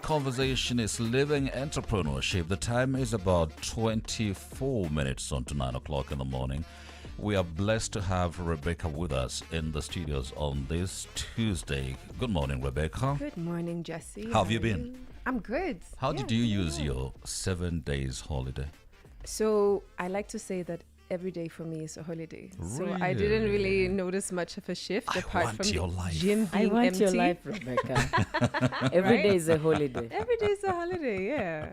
conversation is living entrepreneurship. The time is about 24 minutes on to 9 o'clock in the morning. We are blessed to have Rebecca with us in the studios on this Tuesday. Good morning, Rebecca. Good morning, Jesse. How have you been? I'm good. How did you use your 7 days holiday? So I like to say that every day for me is a holiday. So I didn't really notice much of a shift apart from your life. gym being I want empty. your life, Rebecca. Every day is a holiday. Every day is a holiday, yeah.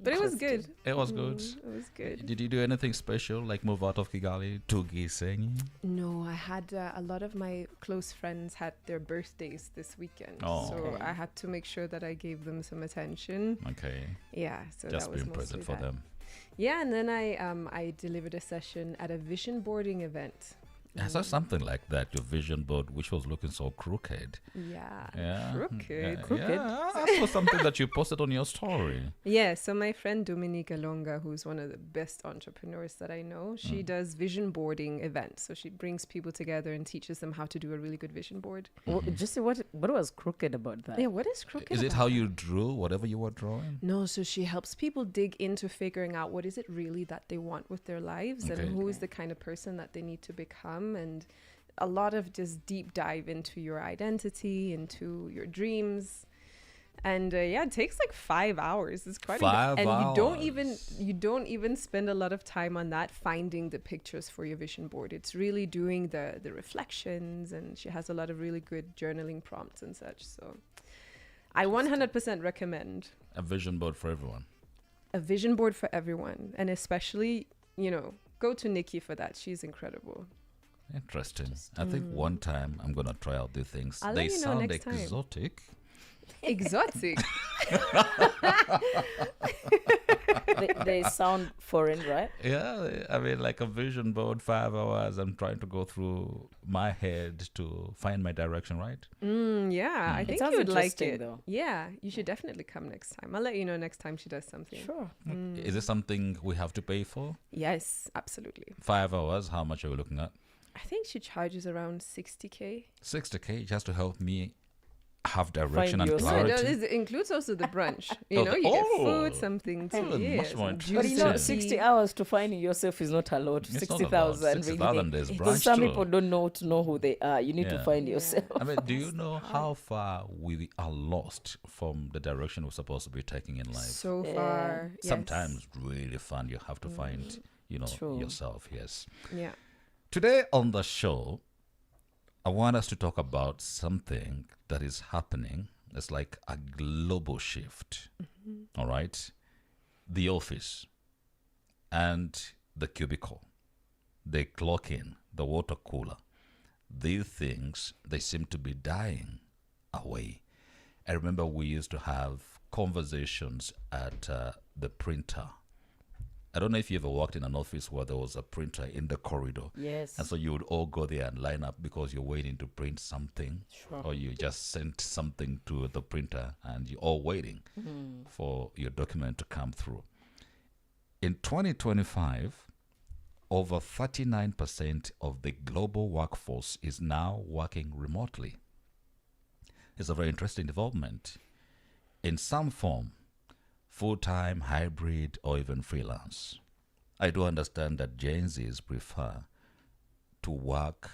But it was good. It was good. It was good. Did you do anything special, like move out of Kigali to Gisenyi? No, I had a lot of my close friends had their birthdays this weekend. Oh. So I had to make sure that I gave them some attention. Okay. Yeah, so Just that was being present mostly for that. them. Yeah, and then I delivered a session at a vision boarding event. I saw something like that, your vision board, which was looking so crooked. Yeah. Crooked. Yeah, I saw something that you posted on your story. Yeah, so my friend Dominica Longa, who's one of the best entrepreneurs that I know, she does vision boarding events. So she brings people together and teaches them how to do a really good vision board. Just what was crooked about that? Yeah, what is crooked? Is it about how you drew whatever you were drawing? No, so she helps people dig into figuring out what is it really that they want with their lives and who is the kind of person that they need to become, and a lot of just deep dive into your identity, into your dreams. And it takes like 5 hours. It's quite 5 and hours. you don't even spend a lot of time on that finding the pictures for your vision board. It's really doing the reflections, and she has a lot of really good journaling prompts and such. So I 100% recommend A vision board for everyone. a vision board for everyone, and especially, go to Nikki for that. She's incredible. Interesting. I think one time I'm going to try out these things. I'll They let you know sound next time. exotic. Exotic. They sound foreign, right? Yeah, I mean, like a vision board, 5 hours. I'm trying to go through my head to find my direction, right? I think sounds you would like interesting, it. though. Yeah, you should definitely come next time. I'll let you know next time she does something. Sure. Is it something we have to pay for? Yes, absolutely. 5 hours, how much are we looking at? I think she charges around 60K. 60K just to help me have direction and yourself. No, clarity. it includes also the brunch. Oh, You get oh. food, something to Oh, eat. much more some interesting. But you know, juicy 60 hours to finding yourself is not a lot. It's not a lot. 60,000 60,000 really. is Because brunch some too. people don't know who they are. You need Yeah. to find Yeah. yourself. I mean, do you know how far we are lost from the direction we're supposed to be taking in life? So far, yes. Sometimes really fun. You have to find, True. yourself. Yes. Yeah. Today on the show, I want us to talk about something that is happening. It's like a global shift. All right. The office and the cubicle, the clock in, the water cooler. These things, they seem to be dying away. I remember we used to have conversations at the printer. I don't know if you ever worked in an office where there was a printer in the corridor. Yes. And so you would all go there and line up because you're waiting to print something. Sure. Or you just sent something to the printer and you're all waiting for your document to come through. In 2025, over 39% of the global workforce is now working remotely. It's a very interesting development. In some form, full-time, hybrid, or even freelance. I do understand that Gen Zs prefer to work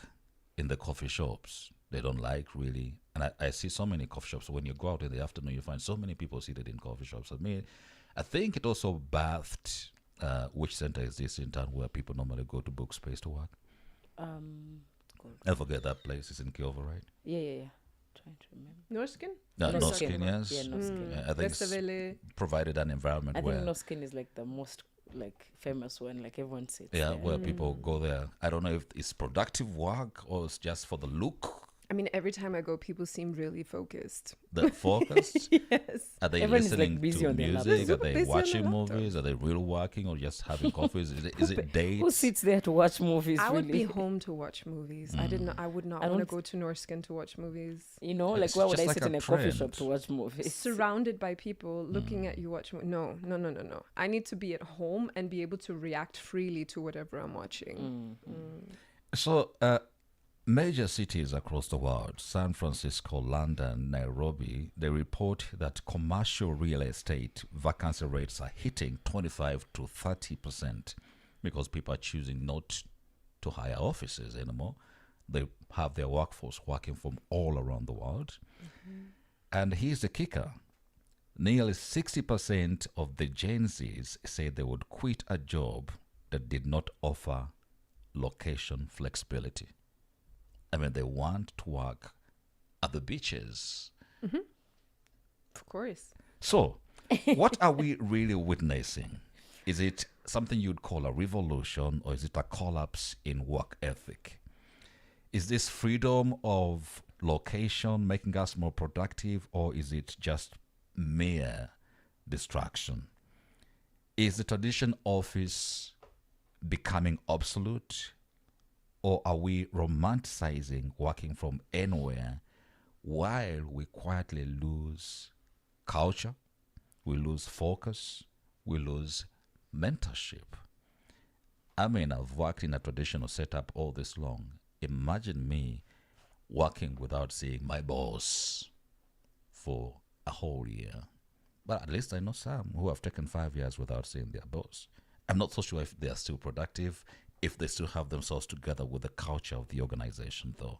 in the coffee shops. They don't like really, and I see so many coffee shops. When you go out in the afternoon, you find so many people seated in coffee shops. I think it also birthed which center is this in town where people normally go to book space to work? I forget that place. It's in Kyoto, right? Yeah. Trying to remember. Norskin? No, Norskin. Skin, yes. Yeah, Norskin. I think it's Westerwelle. provided an environment I where think No Skin is like the most famous one, like everyone sits yeah, there. where people go there. I don't know if it's productive work or it's just for the look. I mean, every time I go, people seem really focused. They're focused. Yes. Are they Everyone is, like, listening busy to on their music? Are laptop. they Busy on watching their laptop. movies? Are they real working or just having coffees? Is it dates? Who sits there to watch movies? I would really? be home to watch movies. I would not I want to don't- go to Norskin to watch movies. You know, It's like why would just I like sit a in a coffee trend. shop to watch movies? Surrounded by people looking at you watch no. I need to be at home and be able to react freely to whatever I'm watching. So Major cities across the world, San Francisco, London, Nairobi, they report that commercial real estate vacancy rates are hitting 25 to 30% because people are choosing not to hire offices anymore. They have their workforce working from all around the world. And here's the kicker. Nearly 60% of the Gen Zs say they would quit a job that did not offer location flexibility. I mean, they want to work at the beaches. Of course. So, what are we really witnessing? Is it something you'd call a revolution, or is it a collapse in work ethic? Is this freedom of location making us more productive, or is it just mere distraction? Is the traditional office becoming obsolete, or are we romanticizing working from anywhere while we quietly lose culture, we lose focus, we lose mentorship? I mean, I've worked in a traditional setup all this long. Imagine me working without seeing my boss for a whole year. But at least I know some who have taken 5 years without seeing their boss. I'm not so sure if they are still productive, if they still have themselves together with the culture of the organization, though.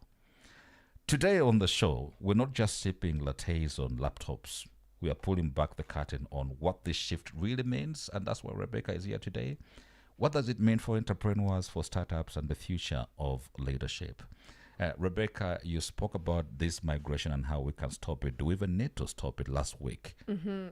Today on the show, we're not just sipping lattes on laptops. We are pulling back the curtain on what this shift really means, and that's why Rebecca is here today. What does it mean for entrepreneurs, for startups, and the future of leadership? Rebecca, you spoke about this migration and how we can stop it. Do we even need to stop it last week?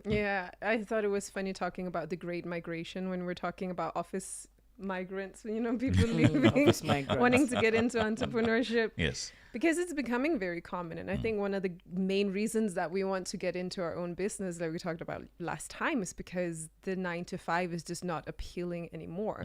Yeah, I thought it was funny talking about the great migration when we're talking about office migrants, people leaving, Office migrants. wanting to get into entrepreneurship. Yes. Because it's becoming very common. And I think one of the main reasons that we want to get into our own business, like we talked about last time, is because the 9 to 5 is just not appealing anymore.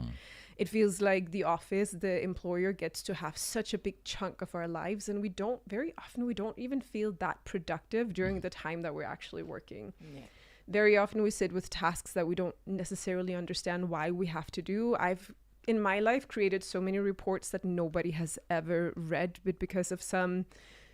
It feels like the office, the employer gets to have such a big chunk of our lives. And very often we don't even feel that productive during the time that we're actually working. Yeah. Very often we sit with tasks that we don't necessarily understand why we have to do. I've, in my life, created so many reports that nobody has ever read, but because of some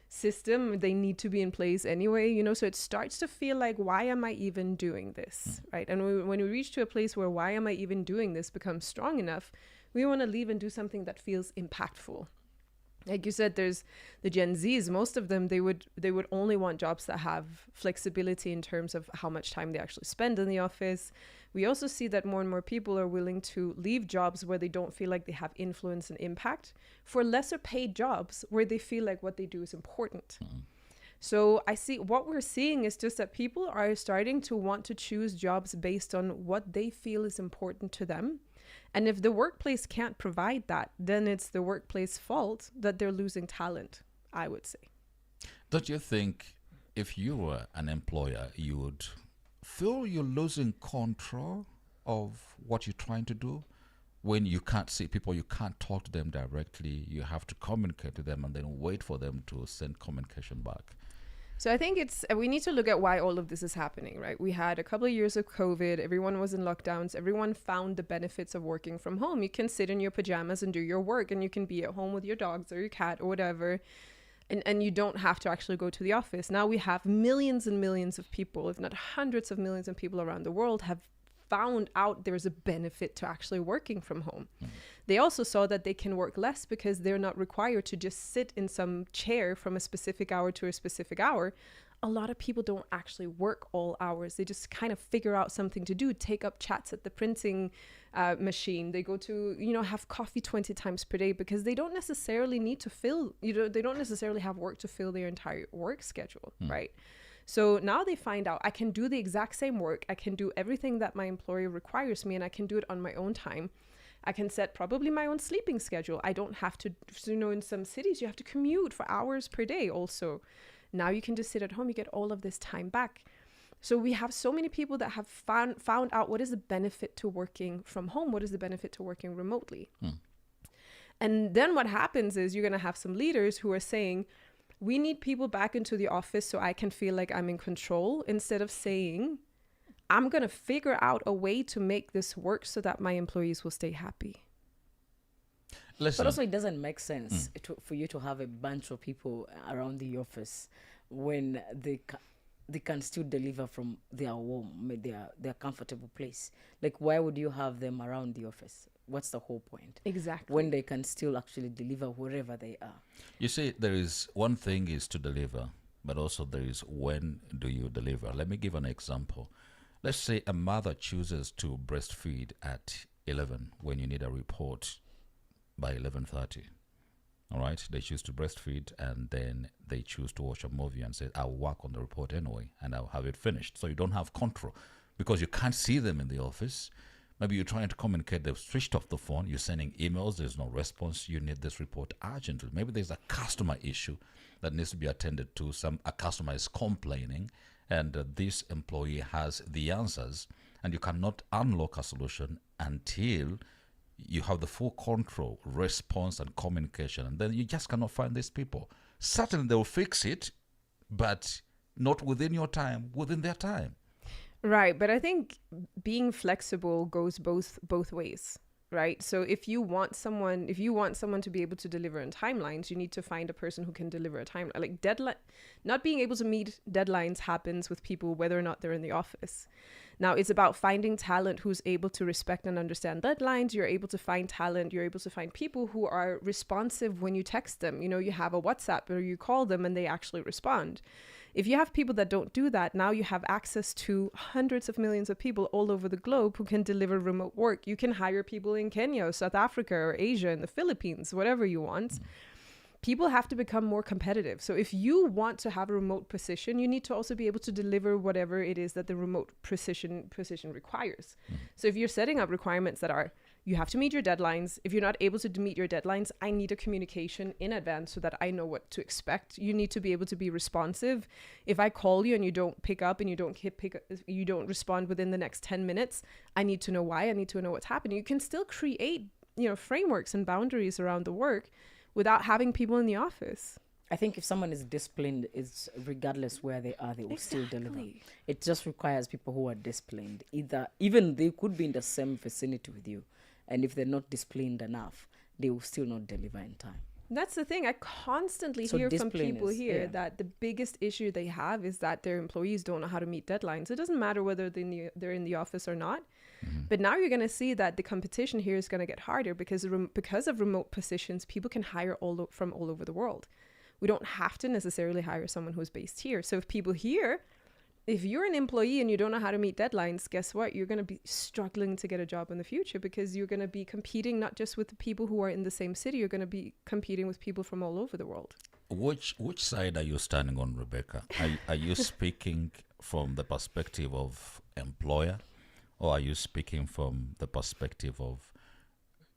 system, they need to be in place anyway, so it starts to feel like, why am I even doing this, right? And when we reach to a place where why am I even doing this becomes strong enough, we want to leave and do something that feels impactful. Like you said, there's the Gen Zs, most of them, they would only want jobs that have flexibility in terms of how much time they actually spend in the office. We also see that more and more people are willing to leave jobs where they don't feel like they have influence and impact for lesser paid jobs where they feel like what they do is important. So I see what we're seeing is just that people are starting to want to choose jobs based on what they feel is important to them. And if the workplace can't provide that, then it's the workplace fault that they're losing talent, I would say. Don't you think if you were an employer, you would feel you're losing control of what you're trying to do? When you can't see people, you can't talk to them directly, you have to communicate to them and then wait for them to send communication back. So I think we need to look at why all of this is happening, right? We had a couple of years of COVID. Everyone was in lockdowns. Everyone found the benefits of working from home. You can sit in your pajamas and do your work, and you can be at home with your dogs or your cat or whatever. And you don't have to actually go to the office. Now we have millions and millions of people, if not hundreds of millions of people around the world have found out there's a benefit to actually working from home. They also saw that they can work less because they're not required to just sit in some chair from a specific hour to a specific hour. A lot of people don't actually work all hours. They just kind of figure out something to do, take up chats at the printing machine. They go to, have coffee 20 times per day because they don't necessarily need to they don't necessarily have work to fill their entire work schedule, right? So now they find out I can do the exact same work. I can do everything that my employer requires me, and I can do it on my own time. I can set probably my own sleeping schedule. I don't have to, in some cities, you have to commute for hours per day also. Now you can just sit at home. You get all of this time back. So we have so many people that have found out what is the benefit to working from home? What is the benefit to working remotely? And then what happens is you're going to have some leaders who are saying, we need people back into the office so I can feel like I'm in control, instead of saying, I'm going to figure out a way to make this work so that my employees will stay happy. Listen, But also, it doesn't make sense for you to have a bunch of people around the office when they can still deliver from their home, their comfortable place. Like, why would you have them around the office? What's the whole point? Exactly. When they can still actually deliver wherever they are. you see, there is one thing is to deliver, but also there is when do you deliver. Let me give an example. Let's say a mother chooses to breastfeed at 11 when you need a report by 11:30. All right, they choose to breastfeed and then they choose to watch a movie and say, I'll work on the report anyway and I'll have it finished. So you don't have control because you can't see them in the office. Maybe you're trying to communicate, they've switched off the phone, you're sending emails, there's no response, you need this report urgently. Maybe there's a customer issue that needs to be attended to. A customer is complaining and this employee has the answers and you cannot unlock a solution until you have the full control, response, and communication, and then you just cannot find these people. Certainly, they will fix it, but not within your time, within their time. Right, but I think being flexible goes both ways, right? So if you want someone to be able to deliver on timelines, you need to find a person who can deliver a timeline. Like not being able to meet deadlines happens with people whether or not they're in the office. Now, it's about finding talent who's able to respect and understand deadlines. You're able to find talent. You're able to find people who are responsive when you text them. You know, you have a WhatsApp or you call them and they actually respond. If you have people that don't do that, now you have access to hundreds of millions of people all over the globe who can deliver remote work. You can hire people in Kenya or South Africa or Asia and the Philippines, whatever you want. People have to become more competitive. So if you want to have a remote position, you need to also be able to deliver whatever it is that the remote position requires. So if you're setting up requirements that are, you have to meet your deadlines. If you're not able to meet your deadlines, I need a communication in advance so that I know what to expect. You need to be able to be responsive. If I call you and you don't pick up and you don't respond within the next 10 minutes, I need to know why. I need to know what's happening. You can still create, frameworks and boundaries around the work without having people in the office. I think if someone is disciplined, it's regardless where they are, they will still deliver. It just requires people who are disciplined. Even they could be in the same vicinity with you, and if they're not disciplined enough, they will still not deliver in time. That's the thing. I constantly hear from people here that the biggest issue they have is that their employees don't know how to meet deadlines. It doesn't matter whether they're in the office or not. But now you're going to see that the competition here is going to get harder because of remote positions, people can hire from all over the world. We don't have to necessarily hire someone who's based here. So if you're an employee and you don't know how to meet deadlines, guess what? You're going to be struggling to get a job in the future because you're going to be competing not just with the people who are in the same city, you're going to be competing with people from all over the world. Which side are you standing on, Rebecca? Are you speaking from the perspective of employer, or are you speaking from the perspective of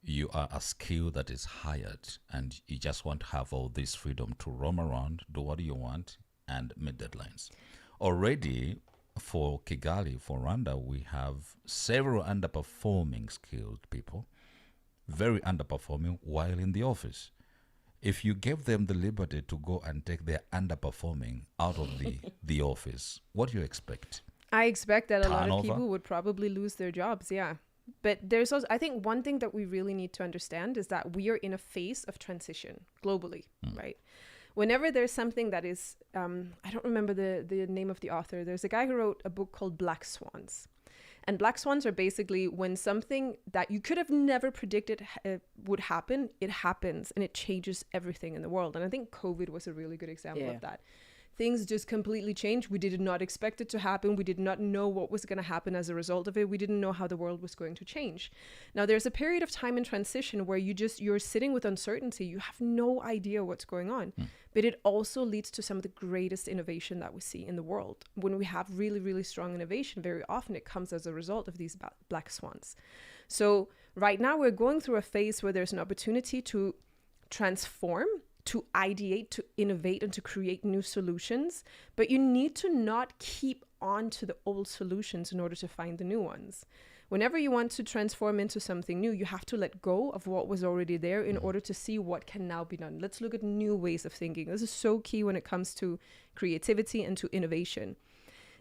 you are a skill that is hired and you just want to have all this freedom to roam around, do what you want, and meet deadlines? Already for Kigali, for Rwanda, we have several underperforming skilled people, very underperforming while in the office. If you gave them the liberty to go and take their underperforming out of the office, what do you expect? I expect that Turnover? A lot of people would probably lose their jobs, yeah. But there's also, I think one thing that we really need to understand is that we are in a phase of transition globally, right? Whenever there's something that is, I don't remember the name of the author. There's a guy who wrote a book called Black Swans. And black swans are basically when something that you could have never predicted would happen, it happens and it changes everything in the world. And I think COVID was a really good example of that. Things just completely changed. We did not expect it to happen. We did not know what was going to happen as a result of it. We didn't know how the world was going to change. Now, there's a period of time in transition where you're sitting with uncertainty. You have no idea what's going on. But it also leads to some of the greatest innovation that we see in the world. When we have really, really strong innovation, very often it comes as a result of these black swans. So right now we're going through a phase where there's an opportunity to transform, to ideate, to innovate, and to create new solutions. But you need to not keep on to the old solutions in order to find the new ones. Whenever you want to transform into something new, you have to let go of what was already there in order to see what can now be done. Let's look at new ways of thinking. This is so key when it comes to creativity and to innovation.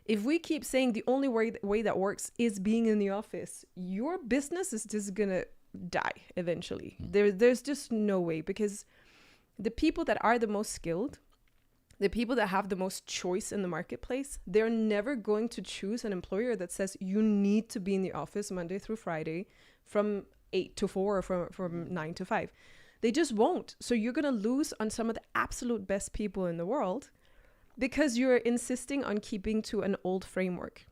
If we keep saying the only way that works is being in the office, your business is just going to die eventually. There's just no way, because the people that are the most skilled, the people that have the most choice in the marketplace, they're never going to choose an employer that says you need to be in the office Monday through Friday from 8 to 4 or from 9 to 5. They just won't. So you're going to lose on some of the absolute best people in the world because you're insisting on keeping to an old framework.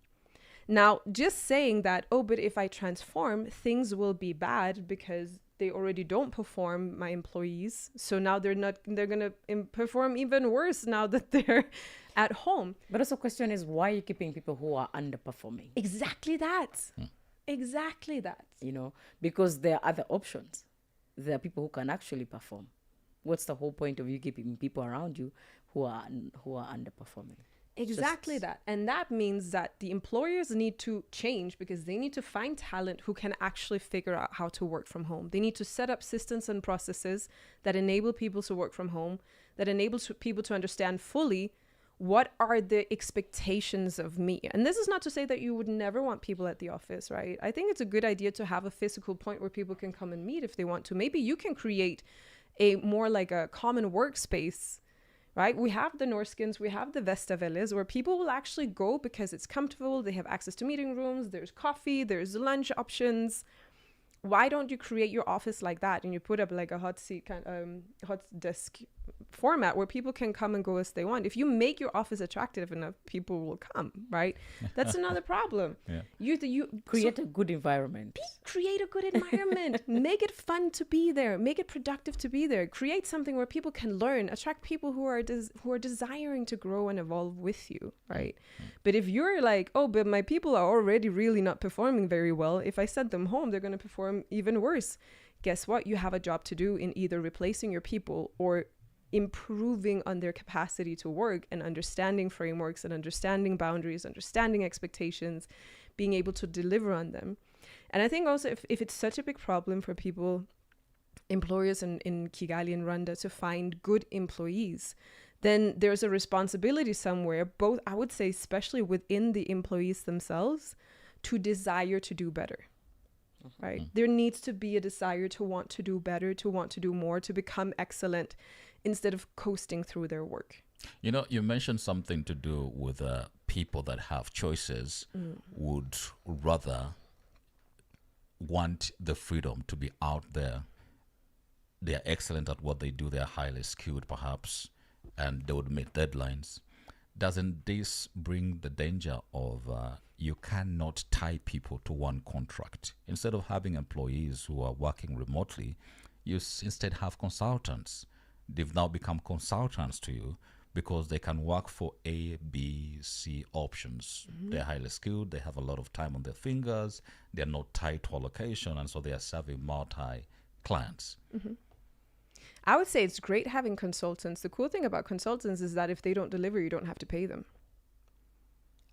Now, just saying that, oh, but if I transform, things will be bad because they already don't perform, my employees. So now they're going to perform even worse now that they're at home. But also question is, why are you keeping people who are underperforming? Exactly that. Exactly that. You know, because there are other options. There are people who can actually perform. What's the whole point of you keeping people around you who are underperforming? Exactly that. And that means that the employers need to change, because they need to find talent who can actually figure out how to work from home. They need to set up systems and processes that enable people to work from home, that enables people to understand fully what are the expectations of me. And this is not to say that you would never want people at the office, right? I think it's a good idea to have a physical point where people can come and meet if they want to. Maybe you can create a more like a common workspace, right? We have the Norskins, we have the Vestavelles, where people will actually go because it's comfortable. They have access to meeting rooms. There's coffee, there's lunch options. Why don't you create your office like that, and you put up like a hot desk format where people can come and go as they want? If you make your office attractive enough, people will come, right? That's another problem. Yeah. You create a good environment. Create a good environment. Make it fun to be there. Make it productive to be there. Create something where people can learn. Attract people who are desiring to grow and evolve with you, right? But if you're like, oh, but my people are already really not performing very well, if I send them home, they're going to perform even worse. Guess what? You have a job to do in either replacing your people or improving on their capacity to work and understanding frameworks and understanding boundaries, understanding expectations, being able to deliver on them. And I think also if it's such a big problem for people, employers in Kigali and Rwanda, to find good employees, then there's a responsibility somewhere, both, I would say, especially within the employees themselves, to desire to do better. Right? There needs to be a desire to want to do better, to want to do more, to become excellent, instead of coasting through their work. You know, you mentioned something to do with people that have choices would rather want the freedom to be out there. They're excellent at what they do. They're highly skilled, perhaps, and they would meet deadlines. Doesn't this bring the danger of you cannot tie people to one contract? Instead of having employees who are working remotely, you instead have consultants. They've now become consultants to you because they can work for A, B, C options. They're highly skilled. They have a lot of time on their fingers. They're not tied to a location, and so they are serving multi-clients. I would say it's great having consultants. The cool thing about consultants is that if they don't deliver, you don't have to pay them.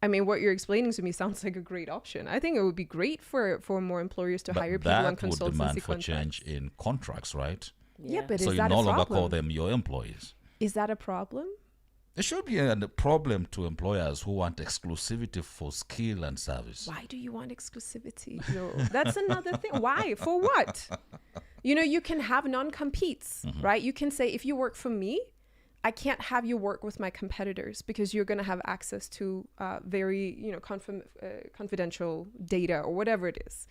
I mean, what you're explaining to me sounds like a great option. I think it would be great for more employers to hire people on consultancy contracts. That would demand for change in contracts, right? Yeah, but so is you that no a longer problem? call them your employees. Is that a problem? It should be a problem to employers who want exclusivity for skill and service. Why do you want exclusivity? No, that's another thing. Why? For what? You know, you can have non-competes, right? You can say, if you work for me, I can't have you work with my competitors because you're going to have access to very, confidential data or whatever it is.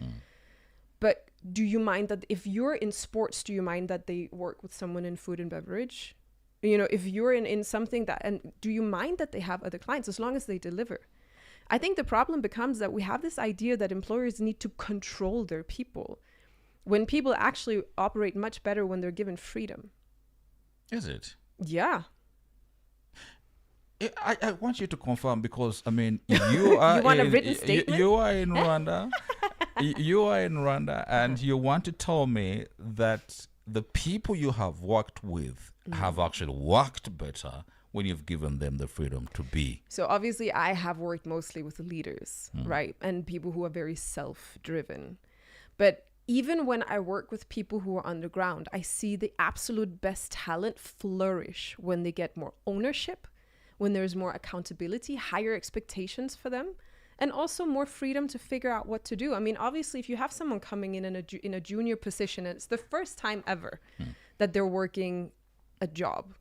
But do you mind that if you're in sports, do you mind that they work with someone in food and beverage? You know, if you're in something that, and do you mind that they have other clients as long as they deliver? I think the problem becomes that we have this idea that employers need to control their people when people actually operate much better when they're given freedom. Is it? Yeah. I want you to confirm, because, I mean, you are You want a written statement? You are in Rwanda. You are in Rwanda, and you want to tell me that the people you have worked with have actually worked better when you've given them the freedom to be. So obviously I have worked mostly with leaders, right? And people who are very self-driven. But even when I work with people who are on the ground, I see the absolute best talent flourish when they get more ownership, when there's more accountability, higher expectations for them, and also more freedom to figure out what to do. I mean, obviously, if you have someone coming in a junior position, and it's the first time ever that they're working a job,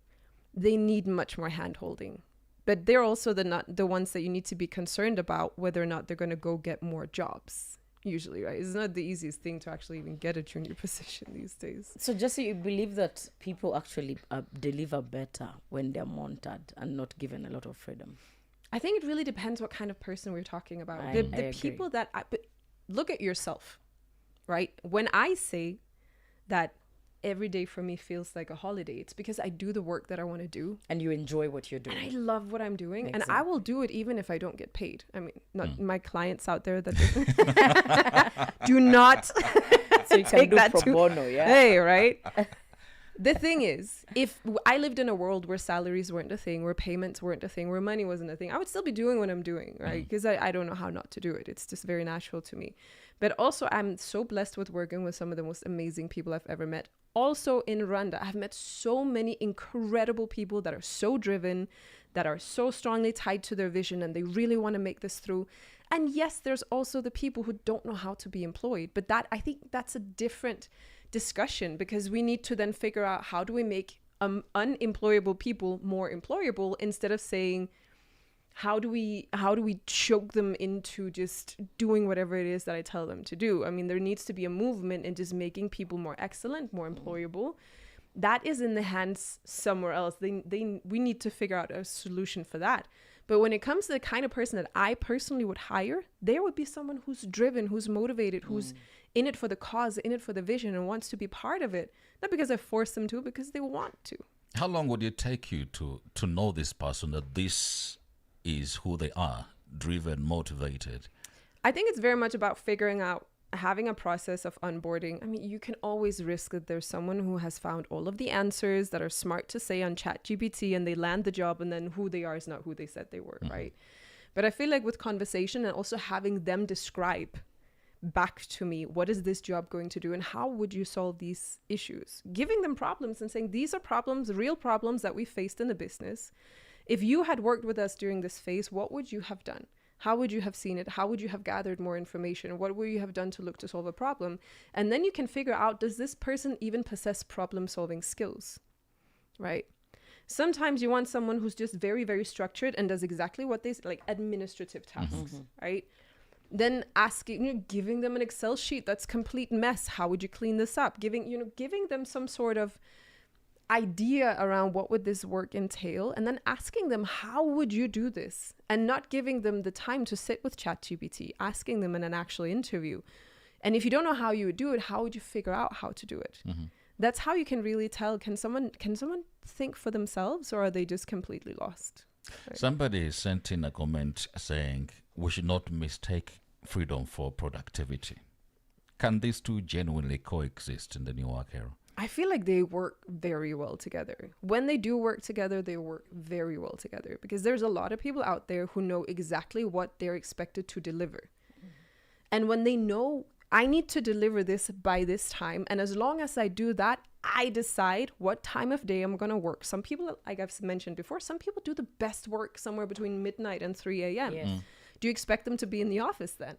they need much more hand-holding. But they're also the ones that you need to be concerned about whether or not they're going to go get more jobs. Usually, right? It's not the easiest thing to actually even get a junior position these days. So just so you believe that people actually deliver better when they're monitored and not given a lot of freedom? I think it really depends what kind of person we're talking about. I The agree. people that but look at yourself, right? When I say that every day for me feels like a holiday, it's because I do the work that I want to do. And you enjoy what you're doing. And I love what I'm doing. Exactly. And I will do it even if I don't get paid. I mean, not my clients out there that do not So you can take do that pro too. bono, yeah? Hey, right? The thing is, if I lived in a world where salaries weren't a thing, where payments weren't a thing, where money wasn't a thing, I would still be doing what I'm doing, right? Because I don't know how not to do it. It's just very natural to me. But also, I'm so blessed with working with some of the most amazing people I've ever met. Also in Rwanda, I've met so many incredible people that are so driven, that are so strongly tied to their vision, and they really want to make this through. And yes, there's also the people who don't know how to be employed. But that, I think that's a different discussion, because we need to then figure out how do we make unemployable people more employable, instead of saying, how do we choke them into just doing whatever it is that I tell them to do? I mean, there needs to be a movement in just making people more excellent, more employable. That is in the hands somewhere else. We need to figure out a solution for that. But when it comes to the kind of person that I personally would hire, there would be someone who's driven, who's motivated, who's in it for the cause, in it for the vision, and wants to be part of it. Not because I force them to, because they want to. How long would it take you to know this person, that this is who they are, driven, motivated? I think it's very much about figuring out, having a process of onboarding. I mean, you can always risk that there's someone who has found all of the answers that are smart to say on ChatGPT, and they land the job, and then who they are is not who they said they were, right? But I feel like with conversation, and also having them describe back to me, what is this job going to do, and how would you solve these issues? Giving them problems and saying, these are problems, real problems that we faced in the business. If you had worked with us during this phase, what would you have done? How would you have seen it? How would you have gathered more information? What would you have done to look to solve a problem? And then you can figure out, does this person even possess problem solving skills, right? Sometimes you want someone who's just very, very structured and does exactly what they, like administrative tasks, right? Then asking, giving them an Excel sheet that's complete mess. How would you clean this up? Giving them some sort of idea around what would this work entail, and then asking them, how would you do this? And not giving them the time to sit with ChatGPT, asking them in an actual interview. And if you don't know how you would do it, how would you figure out how to do it? That's how you can really tell, can someone think for themselves, or are they just completely lost? Right. Somebody sent in a comment saying we should not mistake freedom for productivity. Can these two genuinely coexist in the new work era? I feel like they work very well together. When they do work together, they work very well together, because there's a lot of people out there who know exactly what they're expected to deliver. And when they know, I need to deliver this by this time, and as long as I do that, I decide what time of day I'm going to work. Some people, like I've mentioned before, some people do the best work somewhere between midnight and 3 a.m. Yes. Do you expect them to be in the office then?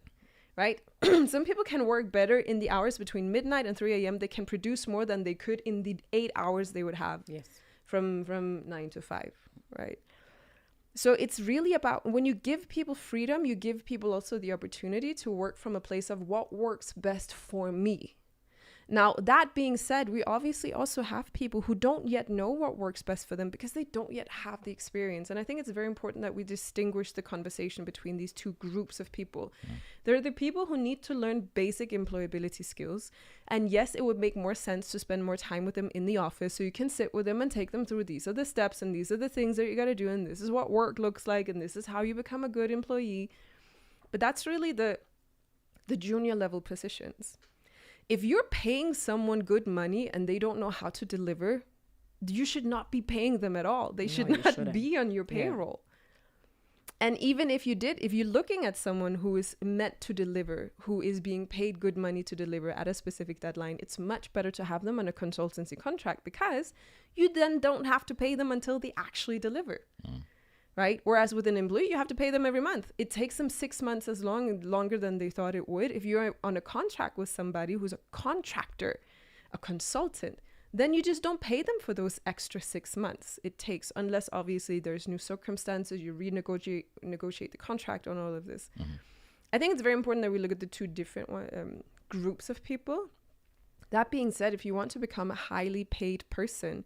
Right? Some people can work better in the hours between midnight and 3 a.m. They can produce more than they could in the 8 hours they would have from 9 to 5, right? So it's really about, when you give people freedom, you give people also the opportunity to work from a place of what works best for me. Now, that being said, we obviously also have people who don't yet know what works best for them, because they don't yet have the experience. And I think it's very important that we distinguish the conversation between these two groups of people. There are the people who need to learn basic employability skills. And yes, it would make more sense to spend more time with them in the office, so you can sit with them and take them through, these are the steps, and these are the things that you got to do, and this is what work looks like, and this is how you become a good employee. But that's really the junior level positions. If you're paying someone good money and they don't know how to deliver, you should not be paying them at all. They should not be on your payroll. And even if you're looking at someone who is meant to deliver, who is being paid good money to deliver at a specific deadline, it's much better to have them on a consultancy contract, because you then don't have to pay them until they actually deliver. right? Whereas with an employee, you have to pay them every month. It takes them 6 months longer than they thought it would. If you're on a contract with somebody who's a contractor, a consultant, then you just don't pay them for those extra 6 months. It takes, unless obviously there's new circumstances, you negotiate the contract on all of this. I think it's very important that we look at the two different groups of people. That being said, if you want to become a highly paid person,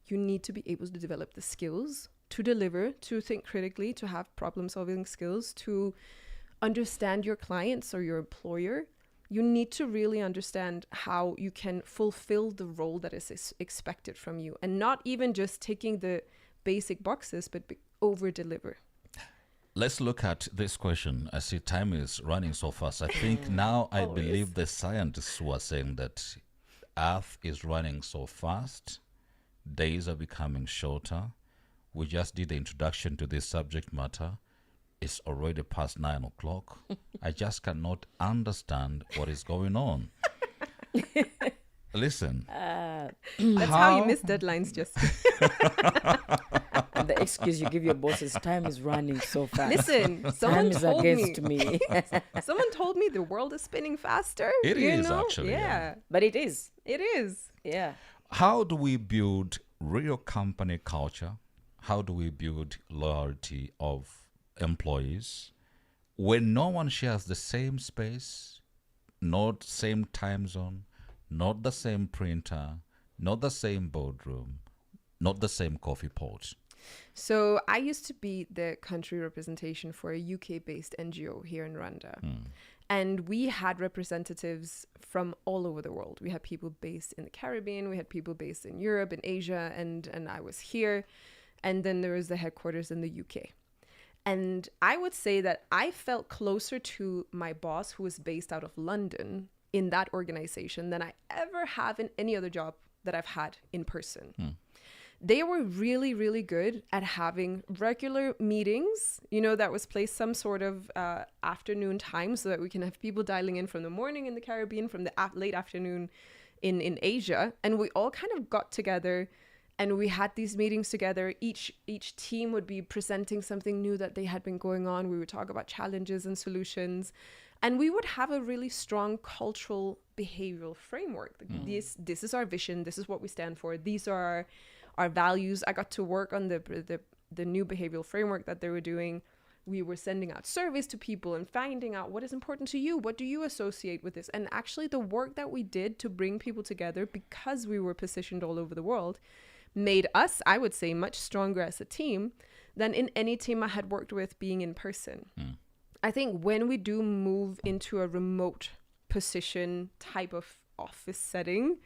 you need to be able to develop the skills to deliver, to think critically, to have problem solving skills, to understand your clients or your employer. You need to really understand how you can fulfill the role that is expected from you, and not even just taking the basic boxes, but over deliver. Let's look at this question. I see time is running so fast. I think now I believe the scientists who are saying that Earth is running so fast, days are becoming shorter. We just did the introduction to this subject matter. It's already past 9 o'clock. I just cannot understand what is going on. Listen. That's how you miss deadlines, just. And the excuse you give your boss is time is running so fast. Listen, someone Time is told against me. me. Someone told me the world is spinning faster. It is actually, Yeah, But it is. it is. Yeah. How do we build real company culture? How do we build loyalty of employees when no one shares the same space, not same time zone, not the same printer, not the same boardroom, not the same coffee pot? So I used to be the country representation for a UK-based NGO here in Rwanda. And we had representatives from all over the world. We had people based in the Caribbean, we had people based in Europe and Asia, and I was here. And then there was the headquarters in the UK. And I would say that I felt closer to my boss, who was based out of London, in that organization than I ever have in any other job that I've had in person. They were really, really good at having regular meetings, that was placed some sort of afternoon time so that we can have people dialing in from the morning in the Caribbean, from the late afternoon in Asia. And we all kind of got together and we had these meetings together. Each team would be presenting something new that they had been going on. We would talk about challenges and solutions. And we would have a really strong cultural behavioral framework. This is our vision. This is what we stand for. These are our values. I got to work on the new behavioral framework that they were doing. We were sending out surveys to people and finding out what is important to you. What do you associate with this? And actually the work that we did to bring people together, because we were positioned all over the world, made us, I would say, much stronger as a team than in any team I had worked with being in person. I think when we do move into a remote position type of office setting,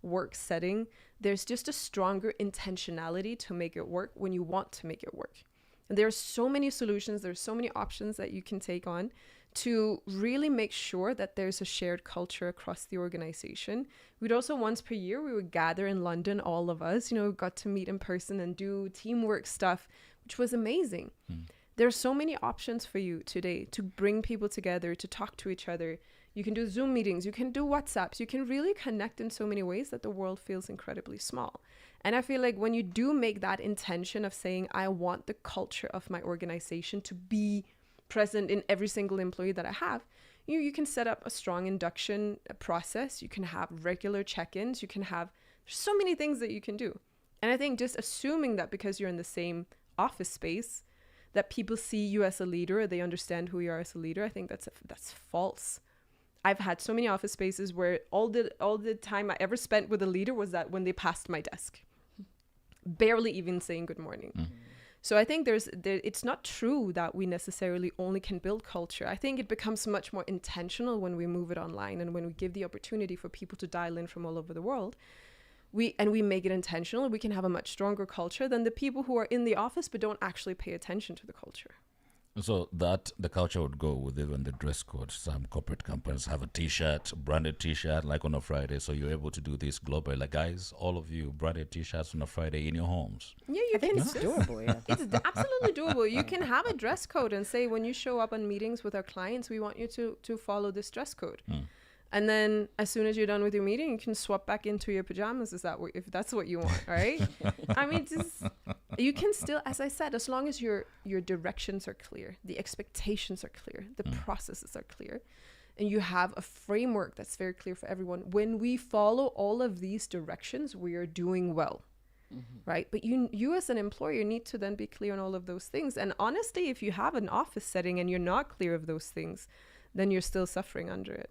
work setting, there's just a stronger intentionality to make it work when you want to make it work. And there are so many solutions, there's so many options that you can take on to really make sure that there's a shared culture across the organization. We'd also, once per year, we would gather in London, all of us, got to meet in person and do teamwork stuff, which was amazing. There are so many options for you today to bring people together, to talk to each other. You can do Zoom meetings, you can do WhatsApps, you can really connect in so many ways that the world feels incredibly small. And I feel like when you do make that intention of saying, I want the culture of my organization to be present in every single employee that I have, you can set up a strong induction process. You can have regular check-ins. You can have, there's so many things that you can do. And I think just assuming that because you're in the same office space, that people see you as a leader, or they understand who you are as a leader, I think that's false. I've had so many office spaces where all the time I ever spent with a leader was that when they passed my desk, barely even saying good morning. So I think it's not true that we necessarily only can build culture. I think it becomes much more intentional when we move it online and when we give the opportunity for people to dial in from all over the world. We make it intentional. We can have a much stronger culture than the people who are in the office but don't actually pay attention to the culture. So that the culture would go with even the dress code. Some corporate companies have a t-shirt, branded t-shirt, like on a Friday. So you're able to do this globally. Like, guys, all of you, branded t-shirts on a Friday in your homes. Yeah, you can. It's doable, yeah. It's absolutely doable. You can have a dress code and say, when you show up on meetings with our clients, we want you to follow this dress code. And then as soon as you're done with your meeting, you can swap back into your pajamas if that's what you want, right? I mean, You can still, as I said, as long as your directions are clear, the expectations are clear, the processes are clear, and you have a framework that's very clear for everyone. When we follow all of these directions, we are doing well. Right? But you as an employer need to then be clear on all of those things. And honestly, if you have an office setting and you're not clear of those things, then you're still suffering under it.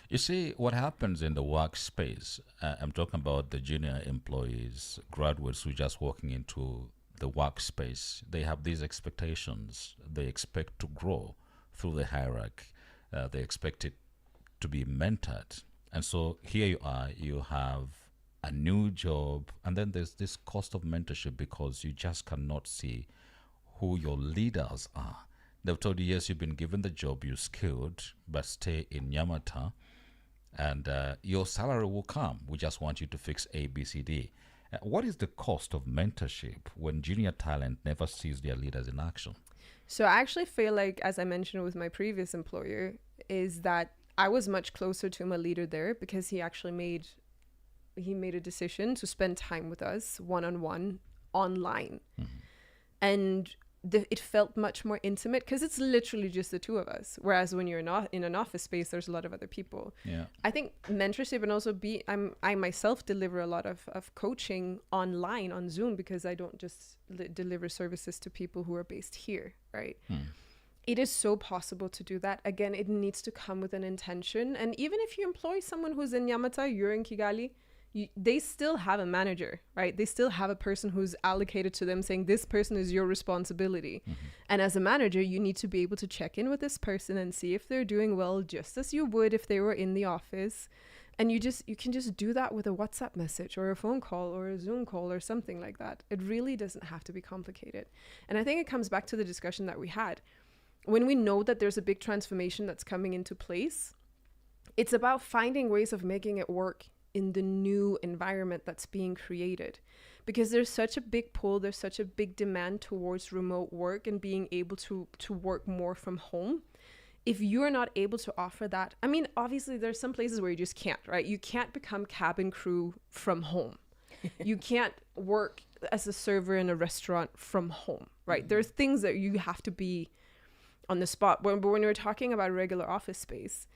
You see, what happens in the workspace, I'm talking about the junior employees, graduates who are just walking into the workspace. They have these expectations. They expect to grow through the hierarchy. They expect it to be mentored. And so here you are, you have a new job, and then there's this cost of mentorship because you just cannot see who your leaders are. They've told you, yes, you've been given the job, you're skilled, but stay in Yamata, and your salary will come. We just want you to fix A, B, C, D. What is the cost of mentorship when junior talent never sees their leaders in action? So I actually feel like, as I mentioned with my previous employer, is that I was much closer to my leader there because he actually made a decision to spend time with us one-on-one online. And it felt much more intimate because it's literally just the two of us. Whereas when you're not in an office space, there's a lot of other people. Yeah. I think mentorship, and also I myself deliver a lot of coaching online on Zoom because I don't just deliver services to people who are based here, right? It is so possible to do that. Again, it needs to come with an intention. And even if you employ someone who's in Yamata, you're in Kigali, they still have a manager, right? They still have a person who's allocated to them saying this person is your responsibility. And as a manager, you need to be able to check in with this person and see if they're doing well, just as you would if they were in the office. And you can just do that with a WhatsApp message or a phone call or a Zoom call or something like that. It really doesn't have to be complicated. And I think it comes back to the discussion that we had. When we know that there's a big transformation that's coming into place, it's about finding ways of making it work in the new environment that's being created, because there's such a big pull, there's such a big demand towards remote work and being able to work more from home. If you're not able to offer that, I mean, obviously there's some places where you just can't, right? You can't become cabin crew from home. You can't work as a server in a restaurant from home, right? There's things that you have to be on the spot. But when we're talking about regular office space,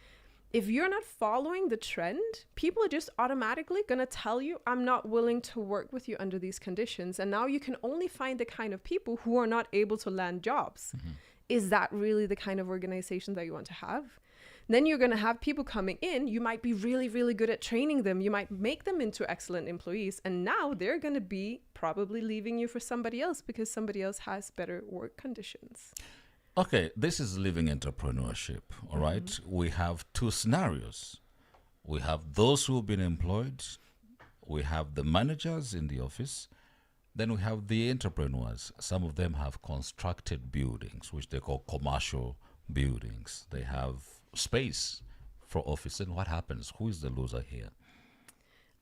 if you're not following the trend, people are just automatically going to tell you, I'm not willing to work with you under these conditions. And now you can only find the kind of people who are not able to land jobs. Is that really the kind of organization that you want to have? Then you're going to have people coming in. You might be really, really good at training them. You might make them into excellent employees. And now they're going to be probably leaving you for somebody else because somebody else has better work conditions. Okay, this is living entrepreneurship, all right? We have two scenarios. We have those who have been employed. We have the managers in the office. Then we have the entrepreneurs. Some of them have constructed buildings, which they call commercial buildings. They have space for office. And what happens? Who is the loser here?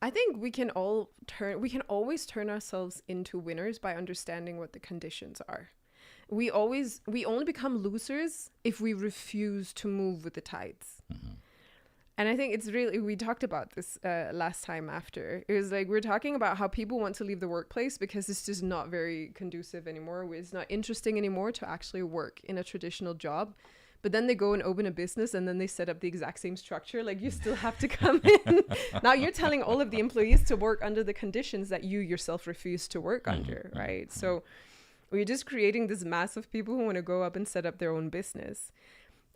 I think we can always turn ourselves into winners by understanding what the conditions are. We only become losers if we refuse to move with the tides. And I think it's really, we talked about this last time after. It was like, we're talking about how people want to leave the workplace because it's just not very conducive anymore. It's not interesting anymore to actually work in a traditional job. But then they go and open a business and then they set up the exact same structure. Like, you still have to come in. Now you're telling all of the employees to work under the conditions that you yourself refuse to work under, right? So we're just creating this mass of people who want to go up and set up their own business.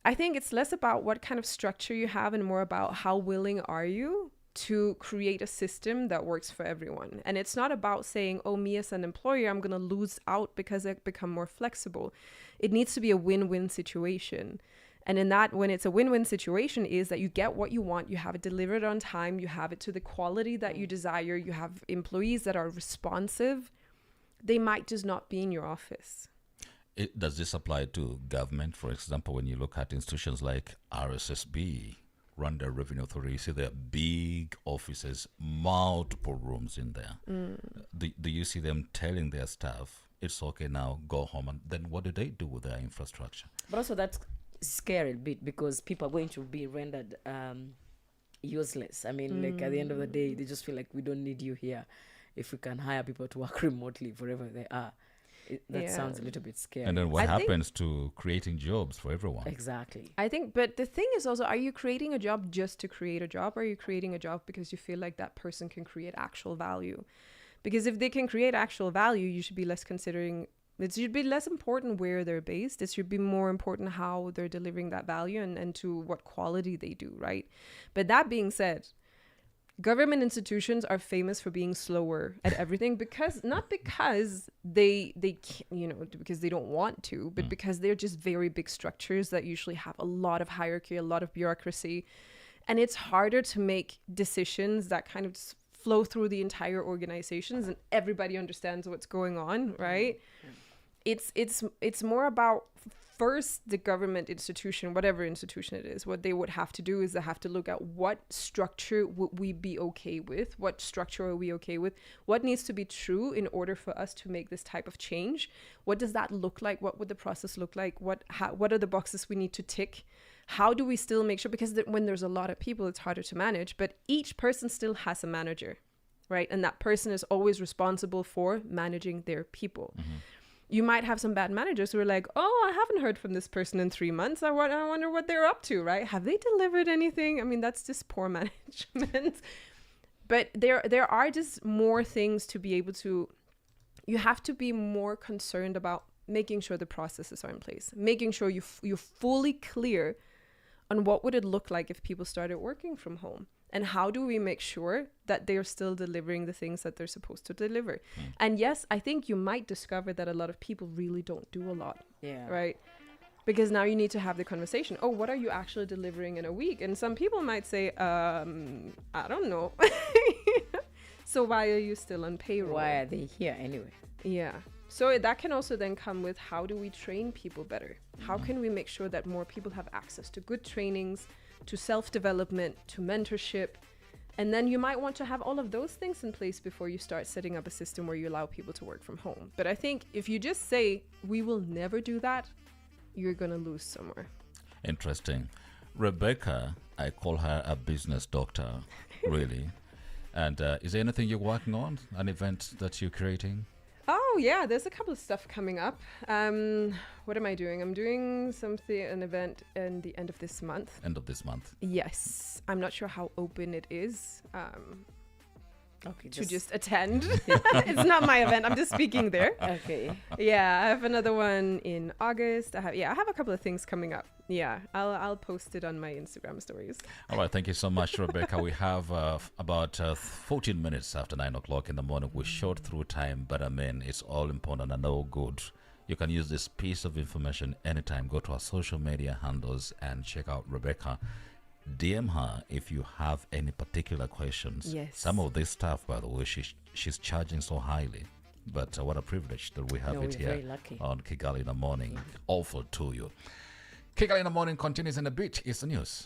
I think it's less about what kind of structure you have and more about how willing are you to create a system that works for everyone. And it's not about saying, oh, me as an employer, I'm going to lose out because I become more flexible. It needs to be a win-win situation. And in that, when it's a win-win situation, is that you get what you want, you have it delivered on time, you have it to the quality that you desire, you have employees that are responsive. They might just not be in your office. Does this apply to government? For example, when you look at institutions like RSSB, Rwanda Revenue Authority, you see there are big offices, multiple rooms in there. Do you see them telling their staff, it's okay now, go home? And then what do they do with their infrastructure? But also that's scary a bit because people are going to be rendered useless. I mean, like at the end of the day, they just feel like we don't need you here if we can hire people to work remotely wherever they are. That Yeah. sounds a little bit scary. And then what I think- happens to creating jobs for everyone? Exactly. I think, but the thing is also, are you creating a job just to create a job? Or are you creating a job because you feel like that person can create actual value? Because if they can create actual value, you should be less considering, it should be less important where they're based. It should be more important how they're delivering that value and to what quality they do, right? But that being said, government institutions are famous for being slower at everything not because they because they don't want to, but because they're just very big structures that usually have a lot of hierarchy, a lot of bureaucracy, and it's harder to make decisions that kind of just flow through the entire organizations and everybody understands what's going on, right? It's more about first the government institution, whatever institution it is, what they would have to do is they have to look at what structure would we be okay with, what structure are we okay with, what needs to be true in order for us to make this type of change, what does that look like, what would the process look like, what are the boxes we need to tick, how do we still make sure, because when there's a lot of people it's harder to manage, but each person still has a manager, right? And that person is always responsible for managing their people. You might have some bad managers who are like, oh, I haven't heard from this person in 3 months. I wonder what they're up to, right? Have they delivered anything? I mean, that's just poor management. But there are just more things to be able to, you have to be more concerned about making sure the processes are in place, making sure you're fully clear on what would it look like if people started working from home. And how do we make sure that they're still delivering the things that they're supposed to deliver? And yes, I think you might discover that a lot of people really don't do a lot, right? Because now you need to have the conversation. Oh, what are you actually delivering in a week? And some people might say, I don't know. So why are you still on payroll? Why are they here anyway? Yeah. So that can also then come with, how do we train people better? How can we make sure that more people have access to good trainings, to self-development, to mentorship? And then you might want to have all of those things in place before you start setting up a system where you allow people to work from home. But I think if you just say, we will never do that, you're going to lose somewhere. Interesting. Rebecca, I call her a business doctor, really. And is there anything you're working on? An event that you're creating? Oh yeah, there's a couple of stuff coming up. What am I doing? I'm doing an event in the end of this month. End of this month. Yes. I'm not sure how open it is Okay, to just attend. It's not my event. I'm just speaking there. okay. Yeah, I have another one in August. I have a couple of things coming up. Yeah, I'll post it on my Instagram stories. All right, thank you so much, Rebecca. We have about 14 minutes after 9 o'clock in the morning. We short through time, but I mean, it's all important and all good. You can use this piece of information anytime. Go to our social media handles and check out Rebecca. DM her if you have any particular questions. Yes. Some of this stuff, by the way, she's charging so highly. But what a privilege that we have it we're here very lucky. on Kigali in the Morning. Awful to you. Kigali in the Morning continues in a bit. It's the news.